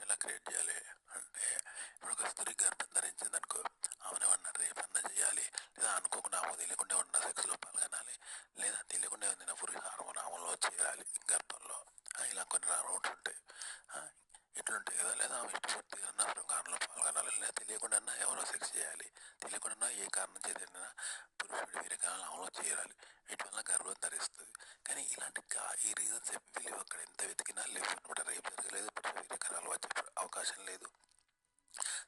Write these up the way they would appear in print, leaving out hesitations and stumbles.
ఎలా క్రియేట్ చేయాలి అంటే, ఇప్పుడు ఒక స్త్రీ గర్భం ధరించింది అనుకో, ఆమెనేమన్నా రేపన్నా చేయాలి, లేదా అనుకోకుండా ఆమె తెలియకుండా ఉన్న సెక్స్లో పాల్గొనాలి, లేదా తెలియకుండా ఏదైనా పురుష హార్మోన్ ఆమెలో చేయాలి గర్భంలో. ఇలా కొన్ని రూట్స్ ఉంటాయి. ఇట్లుంటాయి కదా. లేదా ఆమె ఇష్టపూర్తిగా శృంగారంలో పాల్గొనాలి, లేదా తెలియకుండా ఎవరో సెక్స్ చేయాలి, తెలియకుండా ఏ కారణం చేతైనా పురుషుడి వీరకాలను ఆమెలో చేయాలి. వీటి వల్ల గర్భం ధరిస్తుంది. కానీ ఇలాంటి ఈ రీజన్స్ ఏమి లేవు. అక్కడ ఎంత వెతికినా లేవు అనమాట. రేపు జరగలేదు, పురుష వీరకాలు వచ్చే అవకాశం లేదు,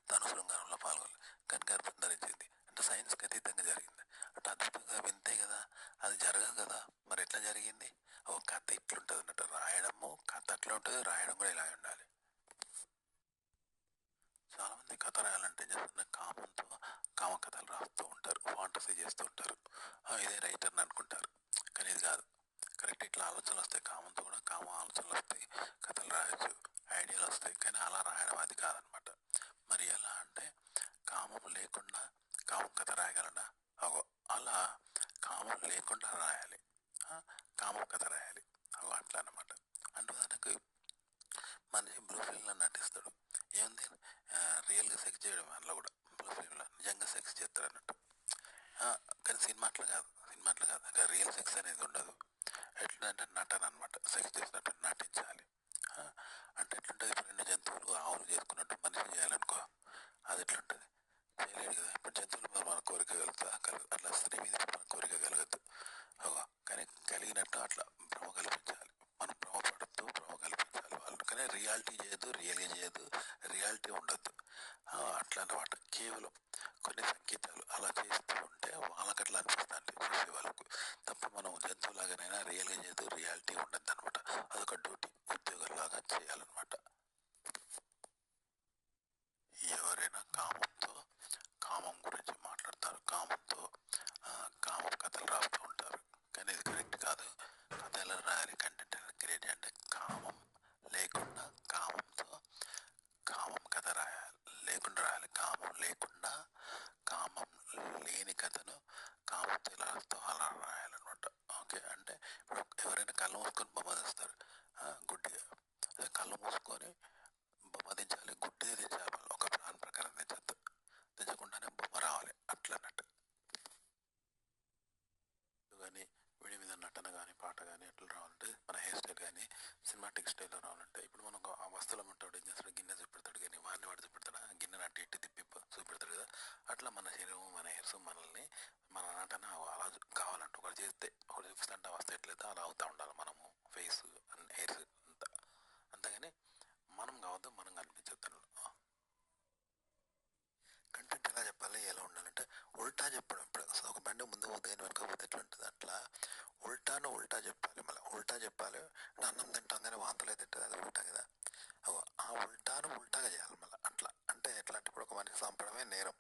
తను శృంగారంలో పాల్గొనలేదు, కానీ గర్భం ధరించింది అంటే సైన్స్కి అతీతంగా జరిగింది అంటే అద్భుతంగా వింతే కదా. అది జరగదు కదా, మరి ఎట్లా జరిగింది? ఓ కథ ఇట్లుంటుంది అన్నట్టు. రాయడము కథ అట్లా ఉంటుంది, రాయడం కూడా ఇలా ఉండాలి. చాలామంది కథ రాయాలంటే చేస్తున్న కామంతో కామ కథలు రాస్తూ ఉంటారు, ఫాంటసీ చేస్తూ ఉంటారు. ఇదే రైటర్ అని అనుకుంటారు, కానీ ఇది కాదు. కరెక్ట్ ఇట్లా ఆలోచనలు వస్తాయి, కామంతో కూడా కామ ఆలోచనలు వస్తాయి, కథలు రాయొచ్చు, ఐడియాలు వస్తాయి, కానీ అలా రాయడం అది కాదనమాట. మరి ఎలా అంటే, కామం లేకుండా కామం కథ రాయగలడా? అలా కామం లేకుండా రాయాలి, కామం కథ రాయాలి. అట్లా అనమాట. అంటే దానికి మనిషి బ్లూ ఫిల్మ్లో నటిస్తాడు, ఏముంది రియల్గా సెక్స్ చేయడం, అందులో కూడా బ్లూ ఫిల్మ్లో నిజంగా సెక్స్ చేస్తాడు అన్నట్టు. కానీ సినిమా అట్లా కాదు, అక్కడ రియల్ సెక్స్ అనేది ఉండదు. ఎట్లంటే నటన అనమాట, సెక్స్ చేసినట్టు నటించాలి. అంటే ఎట్లుంటుంది, ఇప్పుడు 2 జంతువులు ఆవులు చేసుకున్నట్టు మనిషి చేయాలనుకో, అది ఎట్లుంటుంది? చేయలేడు కదా. ఇప్పుడు జంతువులు మన కోరిక అట్లా స్త్రీ మీద మన కోరిక కలగద్దు. కానీ కలిగినట్టు అట్లా భ్రమ కల్పించాలి, మనం భ్రమపడుతూ భ్రమ కల్పించాలి వాళ్ళు. కానీ రియాలిటీ చేయదు, రియల్గా చేయదు, రియాలిటీ ఉండద్దు. అట్లా అన్నమాట. కేవలం కొన్ని సంకేతాలు అలా చేస్తూ ఉంటే వాళ్ళకి అట్లా అనిపిస్తుంది, చూసే వాళ్ళకు. తప్ప మనం జంతువులాగానైనా రియల్గా చేయదు, రియాలిటీ ఉండద్దు అనమాట. అదొక డ్యూటీ, ఉద్యోగంలాగా చేయాలన్నమాట. ఎవరైనా కామం గురించి మాట్లాడతారు, కామంతో కామం కథలు రాస్తూ ఉంటారు, కానీ ఇది కరెక్ట్ కాదు. కథ ఎలా రాయాలి, కంటెంట్ ఎలా క్రియేట్ అంటే కామం లేకుండా కామంతో కామం కథ లేకుండా రాయాలి. కామం లేకుండా కామం లేని కథను కామంతో ఎలా రాస్తావు అలా రాయాలన్నమాట. ఓకే. అంటే ఇప్పుడు ఎవరైనా కళ్ళు మూసుకొని బొమ్మ తెస్తారు, గుడ్డిగా కళ్ళు మూసుకొని బొమ్మ దించాలి, గుడ్డిగా దించాలి, ఒక ప్లాన్ ప్రకారం దించద్దు, దించకుండానే బొమ్మ రావాలి అట్లా అన్నట్టు. కానీ వీడి మీద నటన కానీ పాట కానీ ఎట్లా రావాలంటే, మన హెయిర్ స్టైల్ కానీ సినిమాటిక్ స్టైల్లో రావాలంటే, ఇప్పుడు మనం ఆ వస్తువులు ఉంటాడు, ఏం చేస్తాడు, గిన్నె చూపెడతాడు, కానీ వాడు చూపెడతాడు, గిన్నెను అట్టి ఇట్టి తిప్పి చూపెడతాడు కదా. అట్లా మన శరీరం, మన హెయిర్స్, మనల్ని మన నటన అలా కావాలంటే ఒకటి చేస్తే ఒకటి చూపిస్తుంటే ఆ వస్తువు ఎట్లయితే అలా అవుతూ ఉండాలి మనము, ఫేస్ అండ్ హెయిర్స్ అంతా. అంతేగాని మనం కావద్దు, మనం కనిపించద్దు. కంటెంట్ ఎలా చెప్పాలి, ఎలా ఉండాలంటే ఉల్టా చెప్పడం. ఇప్పుడు అసలు ఒక బండి ముందు పోతే వెనక పోతే ఎట్లా ఉంటుంది, అట్లా ఉల్టా చెప్పాలి. మళ్ళీ ఉల్టా చెప్పాలి. అన్నం తింటాం కానీ వాంతులు తింటుంది, అది ఉల్టా కదా. ఆ ఉల్టాగా చేయాలి మళ్ళీ. అట్లా అంటే ఎట్లా అంటే, ఇప్పుడు ఒక మనిషి చంపడమే నేరం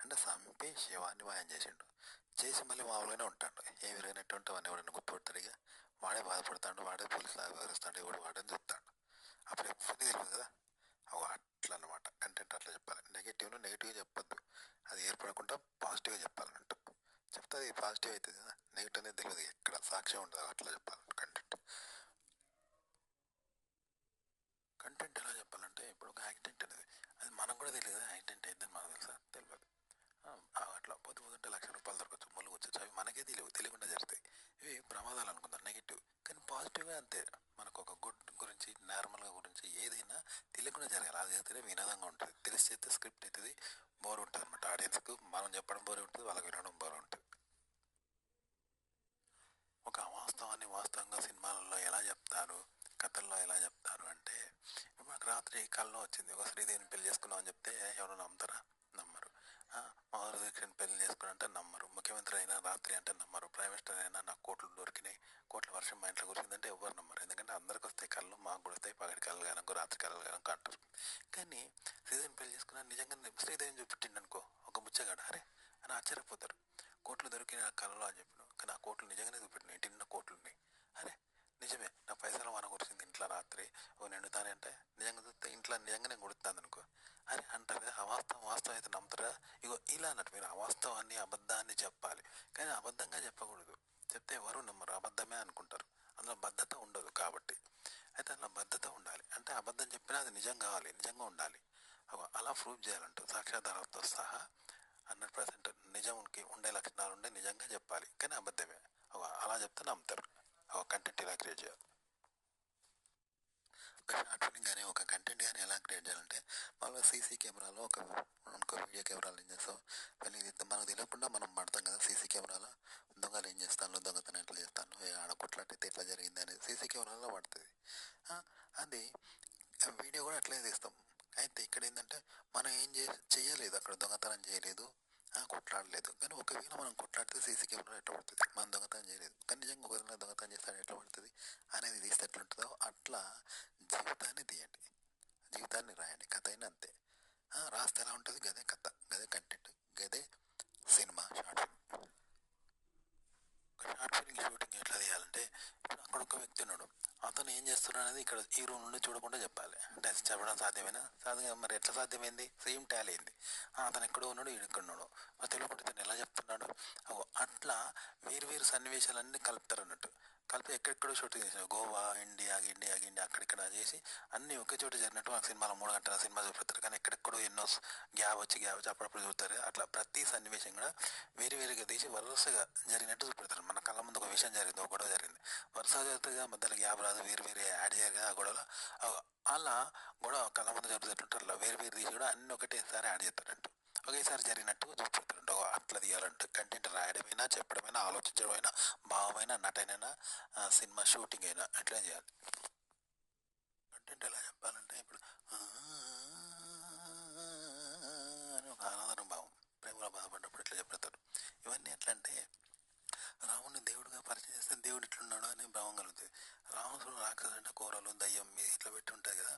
అంటే, చంపి శివాన్ని మాయం చేసి మళ్ళీ మామూలుగానే ఉంటాడు. ఏ విరిగినట్టు ఉంటే వాడిని ఎవరైనా గుర్తుపడతాడు, ఇక వాడే బాధపడతాడు, వాడే పోలీసులు వ్యవహరిస్తాడు, ఎవడు వాడని చెప్తాడు. అప్పుడు ఎప్పుడు తెలియదు కదా. అట్లా అనమాట. కంటెంట్ అట్లా చెప్పాలి. నెగిటివ్గా చెప్పొద్దు, అది ఏర్పడకుండా పాజిటివ్గా చెప్పాలన్నట్టు. చెప్తే అది పాజిటివ్ అవుతుంది కదా, నెగిటివ్ అనేది తెలియదు, ఎక్కడ సాక్ష్యం ఉండదు. అట్లా చెప్పాలంట కంటెంట్ ఎలా చెప్పాలంటే, ఇప్పుడు ఒక యాక్సిడెంట్ అనేది అది మనకు కూడా తెలియదు, యాక్సిడెంట్ అయిందని మనకు తెలుసా? తెలియదు. అట్లా పొద్దుంటే ₹1,00,000 దొరకచ్చు, ముళ్ళు వచ్చచ్చు, అవి మనకే తెలియకుండా జరుగుతాయి. ఇవి ప్రమాదాలు అనుకుందాం, నెగిటివ్. కానీ పాజిటివ్గా అంతే. మనకు ఒక గుడ్ గురించి, నార్మల్గా గురించి ఏదైనా తెలియకుండా జరగాలి, అది అయితేనే వినోదంగా ఉంటుంది. తెలిసి చేస్తే స్క్రిప్ట్ అవుతుంది, బోర్ ఉంటుంది అనమాట. ఆడియన్స్కు మనం చెప్పడం బోర్ ఉంటుంది, వాళ్ళకి వినడం బోర్ ఉంటుంది. ఒక వాస్తవాన్ని వాస్తవంగా సినిమాలలో ఎలా చెప్తారు, కథల్లో ఎలా చెప్తారు అంటే, మాకు రాత్రి కల్లో వచ్చింది, ఒక శ్రీదేవిని పెళ్లి చేసుకున్నాం అని చెప్తే ఎవరు నమ్ముతారా? నమ్మరు. మహారాజుని పెళ్లి చేసుకున్నంటే నమ్మరు. ముఖ్యమంత్రి అయినా రాత్రి అంటే నమ్మరు. ప్రైమ్ మినిస్టర్ అయినా నాకు కోట్లు దొరికినాయి, కోట్ల వర్షం మా ఇంట్లో కురిసిందంటే ఎవరు నమ్మరు. ఎందుకంటే అందరికి వస్తాయి కళ్ళు, మాకు కూడా వస్తాయి, పగటి కళ్ళు కనుక రాత్రి కళ్ళు కనుక అంటారు. కానీ శ్రీదేవిని పెళ్లి చేసుకున్నా నిజంగా శ్రీదేవిని చూపెట్టిండు అనుకో, ఒక ముచ్చగాడు అరే అని ఆశ్చర్యపోతారు. కోట్లు దొరికిన కళ్ళలో అని చెప్పిన, కానీ ఆ కోట్లు నిజంగానే చూపెట్టిన, ఇంటి నిండా కోట్లు ఉన్నాయి. అరే నిజమే, నా పైసలు వాన కురిసింది ఇంట్లో రాత్రి, ఓ నిండుతానే అంటే నిజంగా చూస్తే ఇంట్లో నిజంగానే కొడుతుంది అనుకో, అని అంటారు కదా. వాస్తవం అయితే నమ్ముతారా? ఇగో ఇలా అన్నట్టు మీరు అవాస్తవాన్ని, అబద్ధాన్ని చెప్పాలి, కానీ అబద్ధంగా చెప్పకూడదు. చెప్తే ఎవరు నమ్మరు, అబద్ధమే అనుకుంటారు, అందులో బద్ధత ఉండదు. కాబట్టి అయితే అలా బద్ధత ఉండాలి. అంటే అబద్ధం చెప్పినా అది నిజం కావాలి, నిజంగా ఉండాలి. అలా ప్రూవ్ చేయాలంటూ సాక్ష్యాధారాలతో సహా 100% నిజంకి ఉండే లక్షణాలు ఉండే నిజంగా చెప్పాలి, కానీ అబద్ధమే. అలా చెప్తే నమ్ముతారు. కంటెంట్ ఇలా క్రియేట్ చేయాలి. ఒక షార్ట్ ఫిల్మ్ కానీ ఒక కంటెంట్ కానీ ఎలా క్రియేట్ చేయాలంటే మామూలుగా సీసీ కెమెరాలో ఒక వీడియో కెమెరాలు ఏం చేస్తాం, వెళ్ళి మనకు తెలియకుండా మనం పడతాం కదా సీసీ కెమెరాలో. దొంగలు ఏం చేస్తాను, దొంగతనం ఎట్లా చేస్తాను, ఆడ కొట్లాటైతే ఎట్లా జరిగింది అనేది సీసీ కెమెరాలో పడుతుంది. అది వీడియో కూడా అట్లే తీస్తాం. అయితే ఇక్కడ ఏంటంటే మనం ఏం చేయలేదు, అక్కడ దొంగతనం చేయలేదు, కొట్లాడలేదు. కానీ ఒకవేళ మనం కొట్లాడితే సీసీ కెమెరా ఎట్లా పడుతుంది, మనం దొంగతనం చేయలేదు కానీ నిజంగా ఒకవేళ దొంగతనం చేస్తాడు ఎట్లా పడుతుంది అనేది తీస్తే ఎట్లుంటుందో అట్లా జీవితాన్ని తీయండి, జీవితాన్ని రాయండి. కథ అయినా అంతే. రాస్తే ఎలా ఉంటుంది, గదే కథ, గదే కంటెంట్, గదే cinema. Short film short film shooting ఎట్లా తీయాలంటే ఇప్పుడు అక్కడ ఒక వ్యక్తి ఉన్నాడు, అతను ఏం చేస్తున్నాడు అనేది ఇక్కడ ఈ రూమ్ నుండి చూడకుండా చెప్పాలి. అంటే అది చెప్పడం సాధ్యమేనా? సాధ్యం. మరి ఎట్లా సాధ్యమైంది? సేమ్ టాలీ అయింది. అతను ఎక్కడో ఉన్నాడు, ఇక్కడ ఉన్నాడు, మరి తెలియకుండా ఇతను ఎలా చెప్తున్నాడు. అట్లా వేరు వేరు సన్నివేశాలన్నీ కలుపుతారు అన్నట్టు. కలిపి ఎక్కడెక్కడో షూటింగ్ చేసినారు, గోవా, ఇండియా అక్కడిక్కడ చేసి అన్నీ ఒకే చోట జరిగినట్టు మనకు సినిమాలో 3 గంటల సినిమా చూపెడతారు. కానీ ఎక్కడెక్కడో ఎన్నో గ్యాప్ వచ్చి అప్పుడప్పుడు చూస్తారు. అట్లా ప్రతి సన్నివేశం కూడా వేరు వేరుగా తీసి వరుసగా జరిగినట్టు చూపెడతారు. మన కళ్ళ ముందు ఒక విషయం జరిగింది, ఒక గొడవ జరిగింది, వరుసగా జరుగుతుందిగా, మధ్యలో గ్యాప్ రాదు, వేరు వేరే యాడ్ చేయరు ఆ గొడవలో. అలా గొడవ కళ్ళ ముందు జరుగుతుంటారు, అలా వేరు వేరు తీసి కూడా అన్ని ఒకటేసారి యాడ్ చేస్తారంట, ఒకేసారి జరిగినట్టు చూపెడతారంట. అట్లా తీయాలంటే కంటెంట్ రాయడమైనా, చెప్పడమైనా, ఆలోచించడమైనా, భావమైన, నటనైనా, సినిమా షూటింగ్ అయినా ఎట్లా చేయాలి. కంటెంట్ ఎలా చెప్పాలంటే ఇప్పుడు అని ఒక ఆనందన భావం, ప్రేమలో బాధపడ్డప్పుడు ఎట్లా చెప్తారు. ఇవన్నీ ఎట్లా అంటే రాముడిని దేవుడిగా పరిచయం చేస్తే దేవుడు ఇట్లున్నాడు అనే భావం కలుగుతుంది. రావణుడు రాక్షసుడు అంటే కూరలు దయ్యం మీద ఇట్లా పెట్టి ఉంటుంది కదా,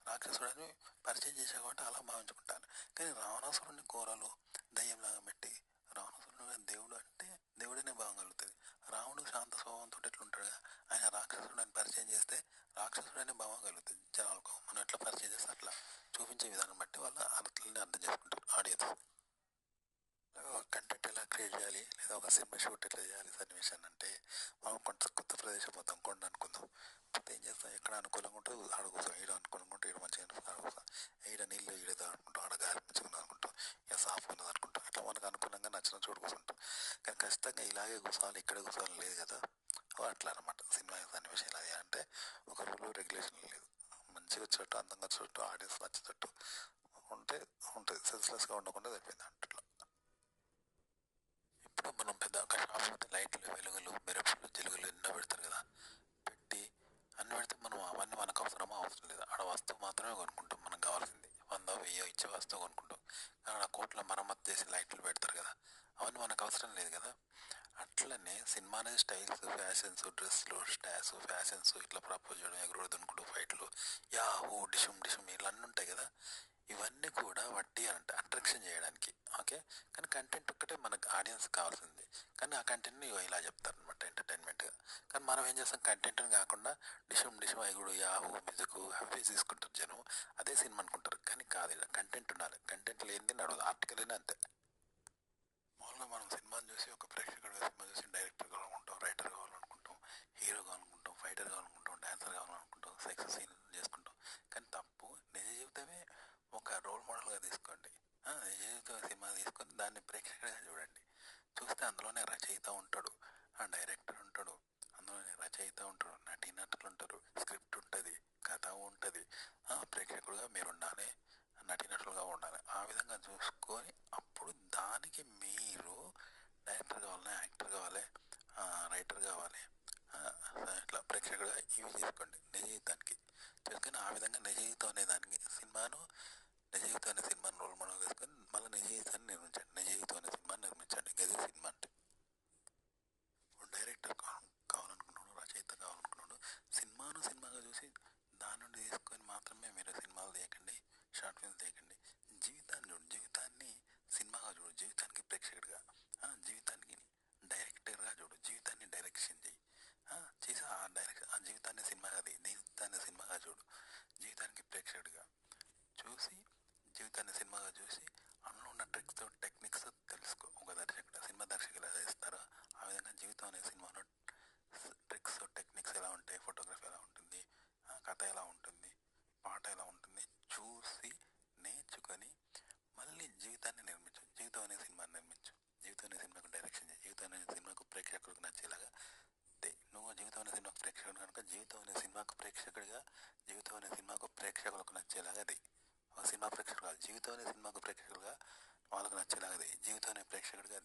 రాక్షసుడు అని పరిచయం చేసే కాబట్టి అలా భావించుకుంటాను. కానీ రావణాసురుడిని కూరలు దయ్యంలాగా పెట్టి రావణాసురుడు దేవుడు అంటే దేవుడనే భావం కలుగుతుంది. రావణుడు శాంత స్వభావంతో ఎట్లుంటాడుగా, ఆయన రాక్షసుడు అని పరిచయం చేస్తే రాక్షసుడు అనే భావం కలుగుతుంది జనాలకు. మనం ఎట్లా పరిచయం చేస్తే అట్లా చూపించే విధానం బట్టి వాళ్ళు అట్లనే అర్థం చేసుకుంటారు ఆడియన్స్. కంటెంట్ ఎలా క్రియేట్ చేయాలి, లేదా ఒక సినిమా షూట్ ఎట్లా చేయాలి సన్నివేశాన్ని అంటే, మనం కొత్త ప్రదేశం పోతాం, కొండ అనుకుందాం. పోతే ఏం చేస్తాం, ఎక్కడ అనుకూలంగా ఉంటుంది ఆడ కూర్చోం, ఈడ అనుకూలంగా ఉంటే ఈడ మంచిగా ఆడ కూర్చోం, ఈడ నీళ్ళు ఈడదా అనుకుంటాం, ఆడ గాలి మంచిగా ఉన్నది అనుకుంటాం, ఇక సాఫ్గా ఉన్నది అనుకుంటాం. ఇట్లా మనకు అనుకూలంగా నచ్చిన చోటు కూర్చుంటాం. కానీ ఖచ్చితంగా ఇలాగే కూర్చోవాలి, ఇక్కడే కూర్చోవాలి లేదు కదా. అట్లా అనమాట సినిమా సన్నివేశం ఎలా అంటే ఒక రూల్ రెగ్యులేషన్ లేదు. మంచిగా వచ్చేటట్టు, అందంగా వచ్చేటట్టు, ఆడియన్స్ నచ్చేటట్టు ఉంటే ఉంటుంది, సెన్స్లెస్గా ఉండకుండా అయిపోయింది అట్లా. ఇప్పుడు మనం పెద్ద షాప్ లైట్లు, వెలుగులు, మెరుపులు, జిలుగులు ఎన్నో పెడతారు కదా, పెట్టి అన్ని పెడితే మనం అవన్నీ మనకు అవసరమా, అవసరం లేదు. ఆడ వస్తువు మాత్రమే కొనుక్కుంటాం, మనకు కావాల్సింది 100, 1000 ఇచ్చే వస్తువు కొనుక్కుంటాం. ఆడ కోట్ల మరమ్మతు చేసి లైట్లు పెడతారు కదా, అవన్నీ మనకు అవసరం లేదు కదా. అట్లనే సినిమా అనేది స్టైల్స్, ఫ్యాషన్స్, డ్రెస్సులు, స్టాస్, ఫ్యాషన్స్, ఇట్లా ప్రపోజ్ చేయడం, ఎగురుడు దునుకుడు, ఫైట్లు, యాహూ డిషుమ్ డిషుమ్ ఇలా అన్నీ ఉంటాయి కదా. ఇవన్నీ కూడా వడ్డీ అంటే అట్రాక్షన్ చేయడానికి, ఓకే. కానీ కంటెంట్ ఒక్కటే మనకు ఆడియన్స్ కావాల్సింది. కానీ ఆ కంటెంట్ని ఇలా చెప్తారనమాట ఎంటర్టైన్మెంట్గా. కానీ మనం ఏం చేస్తాం, కంటెంట్ని కాకుండా డిషుమ్ డిషుమ్ అయ్యుడు, యాహూ మ్యూజిక్ అవి తీసుకుంటారు జనం, అదే సినిమా అనుకుంటారు. కానీ కాదు, ఇలా కంటెంట్ ఉండాలి. కంటెంట్ లేనిది నడవదు, ఆర్టికల్ అయినా అంతే. మామూలుగా మనం సినిమాని చూసి ఒక ప్రేక్షకుడిగా సినిమా చూసి డైరెక్టర్ కావాలనుకుంటాం, రైటర్ కావాలనుకుంటాం, హీరో కావాలనుకుంటాం, ఫైటర్ కావాలనుకుంటాం, డాన్సర్ కావాలనుకుంటాం, సెక్స్ సీన్ చేసుకుంటాం. కానీ తప్పు. నిజ జీవితమే ఒక రోల్ మోడల్గా తీసుకోండి. నిజ జీవితం సినిమా తీసుకొని దాన్ని ప్రేక్షకుడిగా చూడండి. చూస్తే అందులోనే రచయిత ఉంటాడు, డైరెక్టర్ ఉంటాడు, అందులోనే రచయిత ఉంటాడు, నటీనటులు ఉంటారు, స్క్రిప్ట్ ఉంటుంది, కథ ఉంటుంది. ప్రేక్షకుడిగా మీరు ఉండాలి, నటీనటులుగా ఉండాలి. ఆ విధంగా చూసుకొని అప్పుడు దానికి మీరు డైరెక్టర్ కావాలి, యాక్టర్ కావాలి, రైటర్ కావాలి, ఇట్లా ప్రేక్షకుడిగా ఇవి చేసుకోండి నిజ జీవితానికి. చేసుకొని ఆ విధంగా నిజ జీవితం అనే దానికి సినిమాను, నిజ జీవితం అనే సినిమాను రోల్ మోడల్ వేసుకొని మళ్ళీ నిజ జీవితాన్ని నిర్మించండి. నిజ జీవితం అనే సినిమాని నిర్మించండి, గది సినిమా అంటే. ఇప్పుడు డైరెక్టర్ కావాలనుకున్నాడు, రచయిత కావాలనుకున్నాడు, సినిమాగా చూసి దాని నుండి తీసుకొని మాత్రమే మీరు సినిమాలు తీయకండి, షార్ట్ ఫిల్మ్స్ తీయకండి. జీవితాన్ని చూడు, జీవితాన్ని సినిమాగా చూడు, జీవితానికి ప్రేక్షకుడిగా, జీవితానికి డైరెక్టర్గా చూడు, జీవితాన్ని డైరెక్షన్ చేయి. చేసి ఆ జీవితాన్ని సినిమాగా జీవితాన్ని సినిమాగా చూడు, జీవితానికి ప్రేక్షకుడిగా చూసి, జీవితాన్ని సినిమాగా చూసి అందులో ఉన్న ట్రిక్స్ టెక్నిక్స్ అనే సినిమాకు ప్రేక్షకుడికి నచ్చేలాగా నువ్వు జీవితం అనే సినిమాకు ప్రేక్షకుడు కనుక జీవితం అనే సినిమాకు ప్రేక్షకుడిగా జీవితం అనే సినిమాకు ప్రేక్షకులకు నచ్చేలాగా సినిమా ప్రేక్షకుడు కాదు, జీవితం అనే సినిమాకు ప్రేక్షకుడుగా వాళ్ళకు నచ్చేలాగా జీవితం అనే ప్రేక్షకుడిగా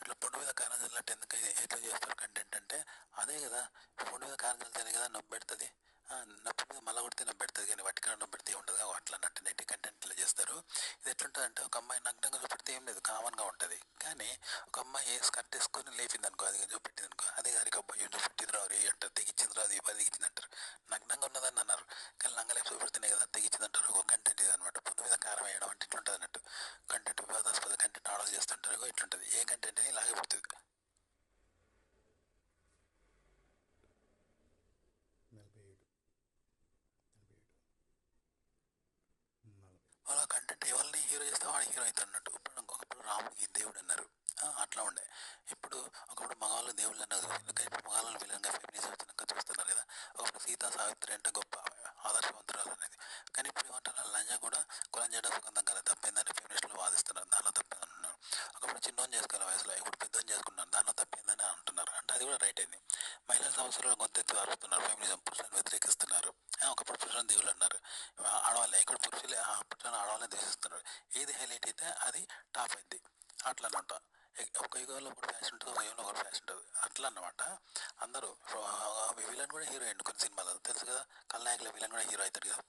ఇట్లా పొండు మీద కారం చల్లినట్టు ఎందుకు ఎట్లా చేస్తారు కంటెంట్ అంటే అదే కదా. పొండు మీద కారం చల్లితేనే కదా నొప్పి పెడుతుంది, నొప్పి మీద మళ్ళీ కొడితే నొప్పి పెడుతుంది, కానీ వట్టికాడ నొప్పి పెడితే ఉండదు. అట్లా అన్నట్టు నెట్టి కంటెంట్ ఇట్లా చేస్తారు. ఇది ఎట్లుంటుంది అంటే ఒక అమ్మాయి నగ్నంగా చూపెడితే ఏం లేదు, కామన్గా ఉంటుంది. కానీ ఒక అమ్మాయి స్కర్ట్ వేసుకొని లేపింది అనుకో, అది చూపెట్టింది అనుకో, అదే గారికి అబ్బాయి చూపెట్టింది రాదు అంటారు, తెగించింది రాదు, ఈ పది తెగించింది అంటారు. నగ్నంగా ఉన్నదని అన్నారు, కానీ లంగలేపు చూపెడితేనే కదా తెగించింది అంటారు. ఒక కంటెంట్ ఇది అనమాట. పొండు మీద కారం వేయడం అంటే ఇట్లుంటుంది అన్నట్టు. కంటెంట్ వివాదాస్పద కంటెంట్ ఆర్డర్ చేస్తుంటారు, ఇట్లుంటుంది. ఏ కంటెంట్ అని ఇలాగే పుడుతుంది. అలా కంటెంట్ ఎవరిని హీరో చేస్తే వాడు హీరో అవుతాడు అన్నట్టు. ఒకప్పుడు రాముడికి దేవుడు అన్నారు, అట్లా ఉండే. ఇప్పుడు ఒకప్పుడు మగవాళ్ళు దేవుళ్ళు అన్నారు, ఇంకా ఇప్పుడు మగవాళ్ళు విలన్గా ఫెమినిజం వచ్చినాక చూస్తున్నారు కదా. ఒకప్పుడు సీతా సావిత్రి అంటే గొప్ప ఆదర్శవంతురాలు అనేది, కానీ ఇప్పుడు ఏమంటారు, లంజ కూడా కులం చేయడం సుగంధం కదా, తప్పిందని ఫెమినిస్టులు వాదిస్తున్నారు, దానిలో తప్పింది అంటున్నారు. ఒకప్పుడు చిన్నోని చేసుకోవాలి వయసులో, ఇప్పుడు పెద్దోని చేసుకున్నారు, దానిలో తప్పిందని అంటున్నారు. అంటే అది కూడా రైట్ అయింది. మహిళా సమస్యలు గొంతెత్తి వారుస్తున్నారు, ఫెమినిజం పురుషులను వ్యతిరేకిస్తున్నారు. ఒకప్పుడు పురుషులను దేవుళ్ళు అన్నారు, ఆడవాళ్ళే. ఇక్కడ పురుషులే పురుషులను ఆడవాళ్ళని ద్వేషిస్తున్నారు. ఏది హైలైట్ అయితే అది టాప్ అయింది. అట్లా అనమాట. ఒక యుగంలో ఒకటి ఫ్యాషన్ ఉంటుంది, ఒక యుగంలో ఒకటి ఫ్యాషన్ ఉంటుంది, అట్లా అన్నమాట. అందరూ విలన్ కూడా హీరో అయ్యండి కొన్ని సినిమాలు, తెలుసు కదా. కల్నాయకుల విలన్ కూడా హీరో అవుతాడు కదా,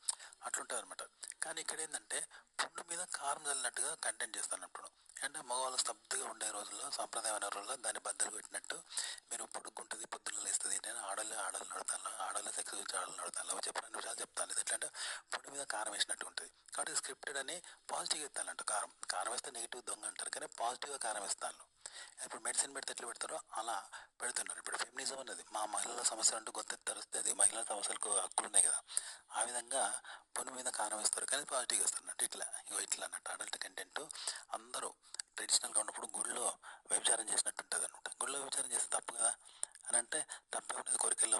అట్లుంటుంది అనమాట. కానీ ఇక్కడ ఏంటంటే పుండు మీద కారం చల్లినట్టుగా కంటెంట్ చేస్తాను. అంటే మగవాళ్ళు స్తబ్దుగా ఉండే రోజుల్లో, సాంప్రదాయమైన రోజుల్లో దాన్ని బద్దలు పెట్టినట్టు మీరు పొడుగుంటుంది, పొద్దున్న లేస్తుంది, నేను ఆడోళ్ళు నడుతాను, ఆడోళ్ళ సెక్స్ గురించి ఆడోళ్ళు నడుతాను, అవి చెప్పిన నిమిషాలు చెప్తాను. ఇది ఎట్లా అంటే పొడి మీద కారం వేసినట్టు ఉంటుంది. కాబట్టి స్క్రిప్టెడ్ అని పాజిటివ్గా ఇస్తానంట. కారం వేస్తే నెగిటివ్ దొంగ అంటారు, కానీ పాజిటివ్గా కారం వేస్తాను. ఇప్పుడు మెడిసిన్ పెడితే ఎట్లా పెడతారో అలా పెడుతున్నారు. ఇప్పుడు ఫెమినిజం అనేది మా మహిళల సమస్య అంటూ గుర్తెత్తరిస్తే అది మహిళల సమస్యలకు హక్కులు ఉన్నాయి కదా, ఆ విధంగా పొని మీద కారం వేస్తారు, కానీ పాజిటివ్గా వేస్తారు అన్నట్టు. ఇట్లా అన్నట్టు అడల్ట్ కంటెంట్. అందరూ ట్రెడిషనల్గా ఉన్నప్పుడు గుళ్ళో వ్యభిచారం చేసినట్టు ఉంటుంది అనమాట. గుళ్ళో వ్యభిచారం చేస్తే తప్పు కదా అని అంటే, తప్పే ఉన్నది, కోరికల్లో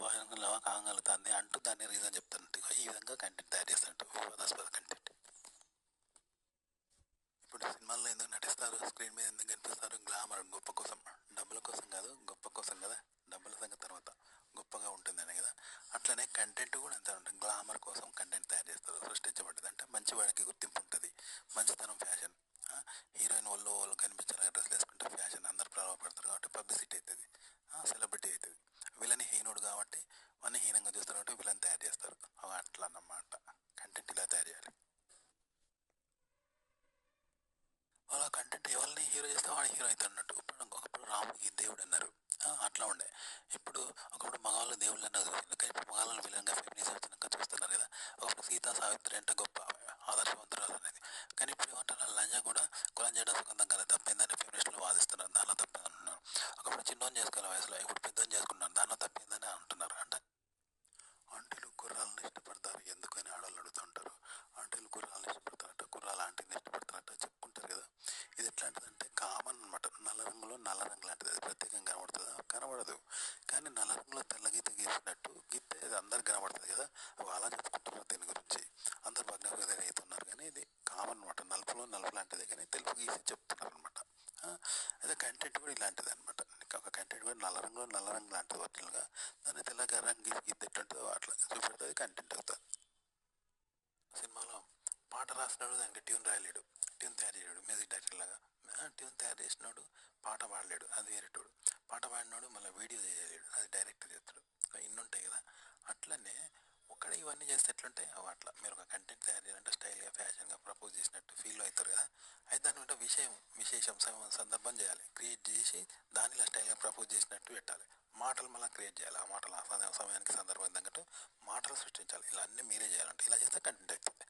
కాగలుగుతుంది అంటూ దాన్ని రీజన్ చెప్తానంట. ఈ విధంగా కంటెంట్ తయారు చేస్తానంట, వివాదాస్పద కంటెంట్. ఇప్పుడు సినిమాల్లో ఎందుకు నటిస్తారు, స్క్రీన్ మీద ఎందుకు కనిపిస్తారు, గ్లామర్, గొప్ప కోసం, డబ్బుల కోసం కాదు, గొప్ప కోసం కదా. డబ్బుల సంగతి తర్వాత, గొప్పగా ఉంటుందనే కదా. అట్లనే కంటెంట్ కూడా అంతే ఉంటుంది. గ్లామర్ కోసం కంటెంట్ తయారు చేస్తారు, సృష్టించబడ్డది. అంటే మంచివాడికి గుర్తింపు ఉంటుంది, మంచితనం, ఫ్యాషన్. హీరోయిన్ వాళ్ళు కనిపించాలి, డ్రెస్లు వేసుకుంటే ఫ్యాషన్, అందరు ప్రభావపడతారు కాబట్టి పబ్లిసిటీ అవుతుంది, సెలబ్రిటీ అవుతుంది. విలన్ హీనుడు కాబట్టి వాడిని హీనంగా చూస్తారు కాబట్టి విలన్ తయారు చేస్తారు. అట్లా అన్నమాట. కంటెంట్ ఇలా తయారు చేయాలి. అలా కంటెంట్ ఎవరిని హీరో చేస్తే వాడు హీరో అవుతాడు అన్నట్టు. ఒకప్పుడు రాముడికి దేవుడు అన్నారు, అట్లా ఉండే. ఇప్పుడు ఒకప్పుడు మగవాళ్ళు దేవుళ్ళు అన్నారు, కానీ ఇప్పుడు మగవాళ్ళు విలన్గా ఫెమినిజం వచ్చినాక చూస్తున్నారు కదా. ఒకప్పుడు సీతా సావిత్రి అంటే గొప్ప ఆదర్శవంతురాలు అనేది, కానీ ఇప్పుడు ఏమంటారు, లంజ కూడా కులం చేయడం సుగంధం కదా, తప్పిందని ఫెమినిస్టులు వాదిస్తున్నారు, దానిలో తప్పింది అంటున్నారు. ఒకప్పుడు చిన్నోని చేసుకోవాలి వయసులో, ఇప్పుడు పెద్దోని చేసుకున్నారు, దానిలో తప్పిందని అంటున్నారు. ఆంటీలు కుర్రాలను ఇష్టపడతారు ఎందుకని ఆడవాళ్ళు అడుగుతుంటారు. ఆంటీలు కుర్రాలను ఇష్టపడతారంట, కుర్రాలు ఆంటీని ఇష్టపడతారంట చెప్పుకుంటారు కదా. ఇది ఎట్లాంటిదంటే కామన్ అనమాట. నల్ల రంగులో నల్ల రంగు లాంటిది, అది ప్రత్యేకంగా కనబడుతుందా, కనబడదు. కానీ నల్ల రంగులో తెల్ల గీత గీసినట్టు గీతే అది అందరికి కనబడుతుంది కదా. అలా చెప్పుకుంటున్నారు దీని గురించి, అందరు భగ్న హృదయ అవుతున్నారు. కానీ ఇది కామన్ అనమాట. నలుపులో నలుపు లాంటిదే, కానీ తెలుపు గీసి చెప్తున్నారు అనమాట. అదే కంటెంట్ కూడా ఇలాంటిది అనమాట. ఒక కంటెంట్ కూడా నల్ల రంగులో నల్ల రంగు లాంటిది ఒరిజినల్గా, దాన్ని తెల్లగా రంగు గీసి గీత ఎట్లుంటుందో అట్లా చూపెడుతుంది, కంటెంట్ అవుతుంది. సినిమాలో పాట రాసినాడు, దానికి ట్యూన్ రాయలేడు, ట్యూన్ తయారు చేయలేడు, మ్యూజిక్ డైరెక్టర్ లాగా. ట్యూన్ తయారు చేసినాడు, పాట పాడలేడు, అది వేరేటోడు. పాట పాడినాడు, మళ్ళీ వీడియో చేయలేడు, అది డైరెక్టర్ చేస్తాడు. ఇన్ని ఉంటాయి కదా. అట్లనే ఒక్కడే ఇవన్నీ చేస్తే ఎట్లుంటాయి అట్లా. మీరు ఒక కంటెంట్ తయారు చేయాలంటే స్టైల్గా, ఫ్యాషన్గా ప్రపోజ్ చేసినట్టు ఫీల్ అవుతారు కదా. అయితే దానికంటే విశేషం సందర్భం చేయాలి, క్రియేట్ చేసి దానిలో స్టైల్గా ప్రపోజ్ చేసినట్టు పెట్టాలి. మాటలు మళ్ళీ క్రియేట్ చేయాలి, ఆ మాటలు సమయానికి సందర్భం తగ్గట్టు మాటలు సృష్టించాలి. ఇలా అన్నీ మీరే చేయాలంటే ఇలా చేస్తే కంటెంట్ అవుతుంది.